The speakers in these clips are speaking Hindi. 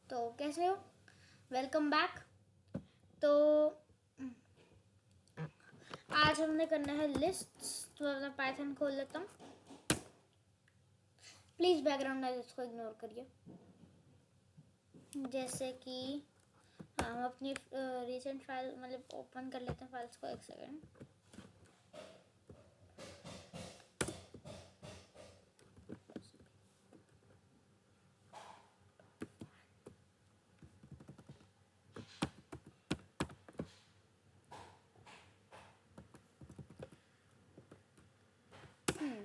तो कैसे हो? Welcome back. तो आज हमने करना है लिस्ट्स। तो अपना पाइथन खोल लेता हूँ। प्लीज़ बैकग्राउंड नॉइज़ को इग्नोर करिए। जैसे कि हम अपनी रिसेंट फाइल मतलब ओपन कर लेते हैं फाइल्स को। एक सेकेंड।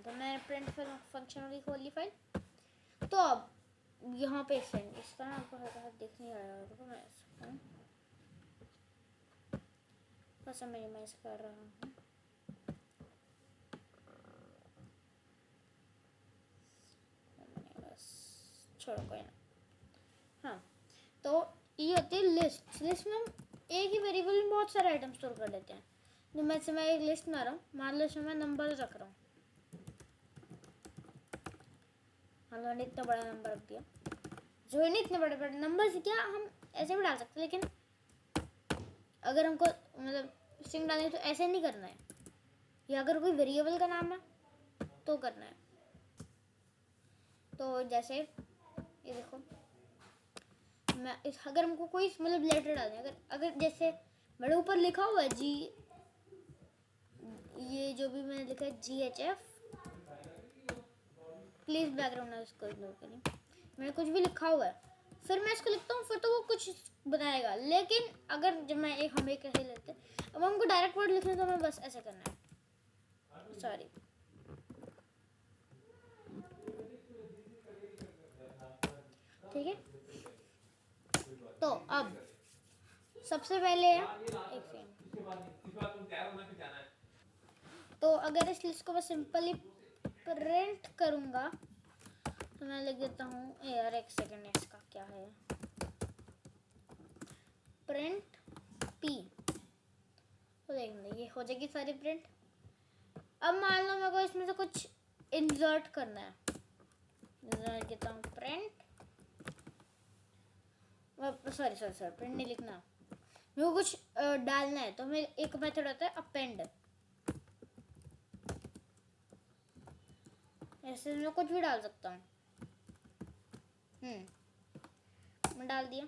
तो मैंने प्रिंट फंक्शन वाली खोल ली फाइल। तो अब यहाँ पे सेंड इसका ना आपको हल्का दिख नहीं रहा है। तो मैं इसको बस मिनिमाइज कर रहा हूँ। बस छोड़ो, कोई ना। हाँ, तो ये होती है लिस्ट। लिस्ट में हम एक ही वेरिएबल में बहुत सारे आइटम स्टोर कर लेते हैं। तो मैं एक लिस्ट बना रहा हूँ। मान लो इसमें मैं नंबर रख रहा हूँ। हाँ, मैंने इतना बड़ा नंबर रख दिया। जो है नहीं, इतने बड़े बड़े नंबर से क्या हम ऐसे भी डाल सकते हैं, लेकिन अगर हमको मतलब स्ट्रिंग डालनी है तो ऐसे नहीं करना है। या अगर कोई वेरिएबल का नाम है तो करना है। तो जैसे ये देखो, मैं अगर हमको कोई मतलब लेटर डालना है, अगर जैसे मेरे ऊपर लिखा हुआ है जी, ये जो भी मैंने लिखा है GHF, प्लीज़ बैकग्राउंड है उसको इग्नोर करें। मैंने कुछ भी लिखा हुआ है, फिर मैं इसको लिखता हूँ, फिर तो वो कुछ बनाएगा। लेकिन अगर जब मैं हम एक ऐसे लेते हैं, अब हमको डायरेक्ट वर्ड लिखना तो हमें बस ऐसे करना है। सॉरी, ठीक है। तो अब सबसे पहले एक सेकंड। तो अगर इस लिस्ट को मैं सिंपली प्रिंट करूँगा तो मैं लिख देता हूँ यार, एक सेकंड, इसका क्या है, प्रिंट P। तो देखेंगे ये हो जाएगी सारी प्रिंट। अब मान लो मेरे को इसमें से कुछ इंसर्ट करना है। मैं कहता हूँ प्रिंट, सॉरी प्रिंट नहीं लिखना, मेरे को कुछ डालना है। तो मैं एक मेथड होता है अपेंड। ऐसे मैं कुछ भी डाल सकता हूँ। मैं डाल दिया।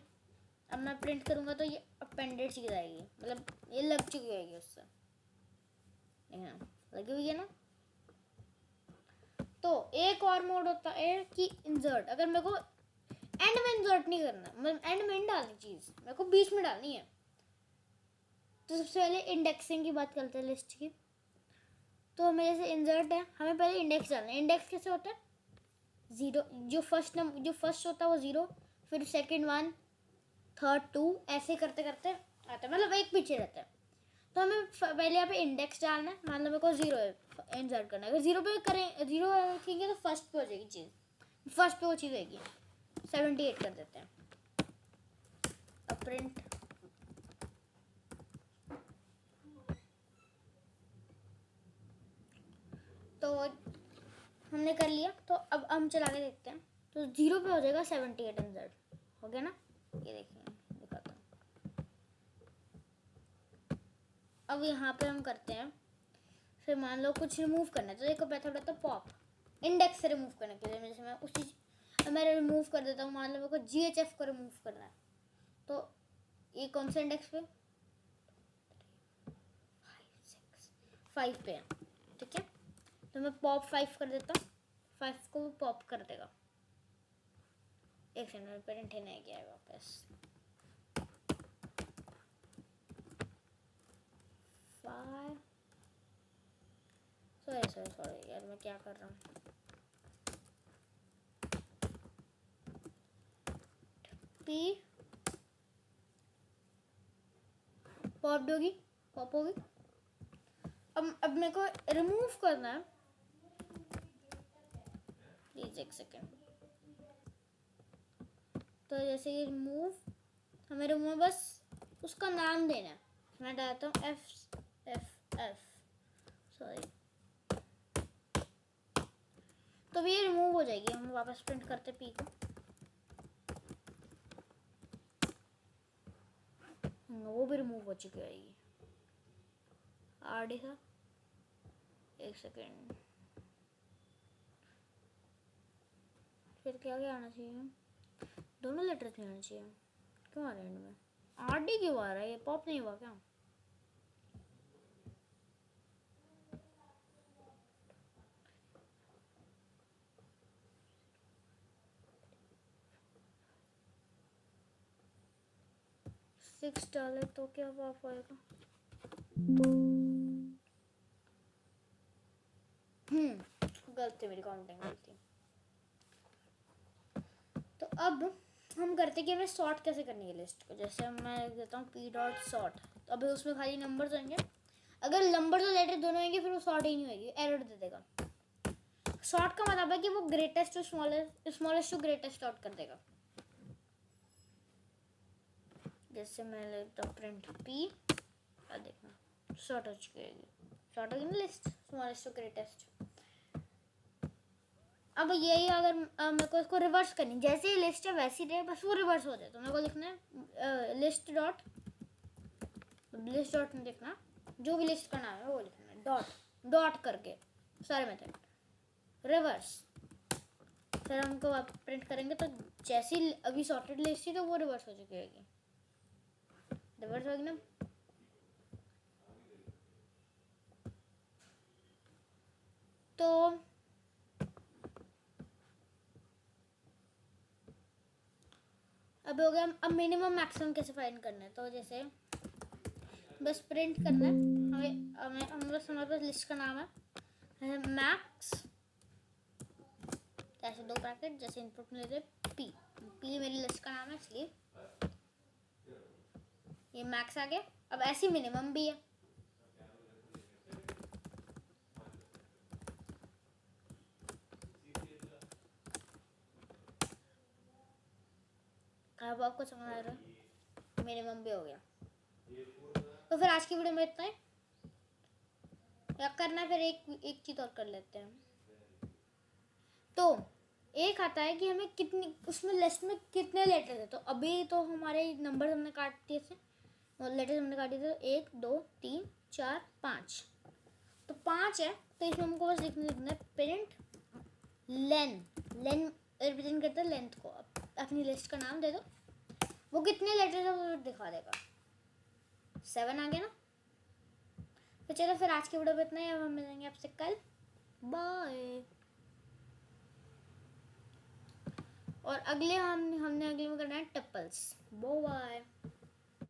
अब मैं प्रिंट करूँगा तो ये अपेंडेड चीज़ आएगी, मतलब ये लग चुकी आएगी उससे। लगी हुई है ना। तो एक और मोड होता है कि इंसर्ट। अगर मेरे को एंड में इंसर्ट नहीं करना, मतलब एंड में डालनी चीज़, मेरे को बीच में डालनी है। तो सबसे पहले इंडेक्सिंग की बात करते हैं लिस्ट की। तो हमें जैसे इंसर्ट है, हमें पहले इंडेक्स डालना है। इंडेक्स कैसे होता है? 0, जो फर्स्ट होता है वो 0, फिर सेकंड 1, थर्ड 2, ऐसे करते करते आता है, मतलब एक पीछे रहता है। तो हमें पहले यहाँ पे इंडेक्स डालना है। मान लो मेरे को 0 है, इंसर्ट करना है। अगर 0 पे करें, 0 रखेंगे तो फर्स्ट पे हो जाएगी चीज़, फर्स्ट पे वो चीज़ आएगी। 78 कर देते हैं। अब प्रिंट तो हमने कर लिया। तो अब हम चला के देखते हैं। तो 0 पे हो जाएगा 78 इंसर्ट हो गया ना। ये देखिए, दिखाता हूँ। अब यहाँ पे हम करते हैं, फिर मान लो कुछ रिमूव करना है तो एक मेथड होता है पॉप, इंडेक्स से रिमूव करने के लिए। जैसे मैं उसी मैं रिमूव कर देता हूँ। मान लो मेरे को GHF को रिमूव करना है, तो ये कौन से इंडेक्स पे, 5 पे है, ठीक है। तो मैं पॉप 5 कर देता हूँ, 5 को पॉप कर देगा। एक सेकंड, पेरेंट ही नहीं गया है वापस। 5, सॉरी यार, मैं क्या कर रहा हूँ। P पॉप होगी, पॉप होगी। अब मेरे को रिमूव करना है, प्लीज एक सेकेंड। तो जैसे ये रिमूव, हमें रिमूव बस उसका नाम देना है। मैं डालता हूँ F, सॉरी। तो ये रिमूव हो जाएगी। हम वापस प्रिंट करते P को। भी रिमूव हो चुकी है ये आर था। एक सेकेंड, फिर क्या क्या आना चाहिए? दोनों लेटर्स नहीं आना चाहिए, क्यों आ रहा है एंड में? आर डी क्यों आ रहा है? ये पॉप नहीं हुआ क्या? सिक्स डाले तो क्या पॉप होएगा? गलती, मेरी काउंटिंग गलती। तो अब हम करते कि हमें सॉर्ट कैसे करनी है लिस्ट को। जैसे मैं देता हूँ पी डॉट सॉर्ट, तो अभी उसमें खाली नंबर्स होंगे। अगर नंबर्स और लेटर दोनों होंगे फिर वो सॉर्ट ही नहीं होगी, एरर दे देगा। सॉर्ट का मतलब है कि वो greatest to smallest to greatest sort कर देगा। जैसे मैं लेता हूँ प्रिंट पी, देखना सॉर्ट हो चुकी है, सॉर्ट होगी ना लिस्ट स्मॉलेस्ट टू ग्रेटेस्ट। अब यही अगर मेरे को इसको रिवर्स करनी, जैसे ही लिस्ट है वैसी रहे, बस वो रिवर्स हो जाए, तो मेरे को लिखना है लिस्ट डॉट नहीं लिखना, जो भी लिस्ट का नाम है वो लिखना है डॉट करके सारे मेथड रिवर्स। फिर हमको प्रिंट करेंगे तो जैसी अभी सॉर्टेड लिस्ट थी तो वो रिवर्स हो चुकी होगी, रिवर्स होगी ना। तो अब हो गया, अब मिनिमम मैक्सिमम कैसे फाइंड करना है। तो जैसे बस प्रिंट करना है हमें, हमारे पास लिस्ट का नाम है मैक्स, ऐसे दो ब्रैकेट, जैसे इनपुट में लेते पी मेरी लिस्ट का नाम है इसलिए ये मैक्स आ गया। अब ऐसी मिनिमम भी है, अब आपको समझ आ रहा है, मिनिमम भी हो गया। तो फिर आज की वीडियो में इतना ही, क्या करना है फिर एक चीज और कर लेते हैं। तो एक आता है कि हमें कितनी उसमें लिस्ट में कितने लेटर थे। तो अभी तो हमारे नंबर हमने काट दिए थे और लेटर हमने काट दिए थे, 1 2 3 4 5, तो 5 है। तो इसमें हमको बस लिखना है प्रिंट लेन रिप्रेजेंट करता है लेंथ को। अपनी लिस्ट का नाम दे दो, वो कितने लेटर है वो दिखा देगा। 7 आ गया ना। तो चलो फिर आज की वीडियो में इतना ही, अब हम मिलेंगे आपसे कल, बाय। और हमने अगले में करना है टप्पल्स, बाय।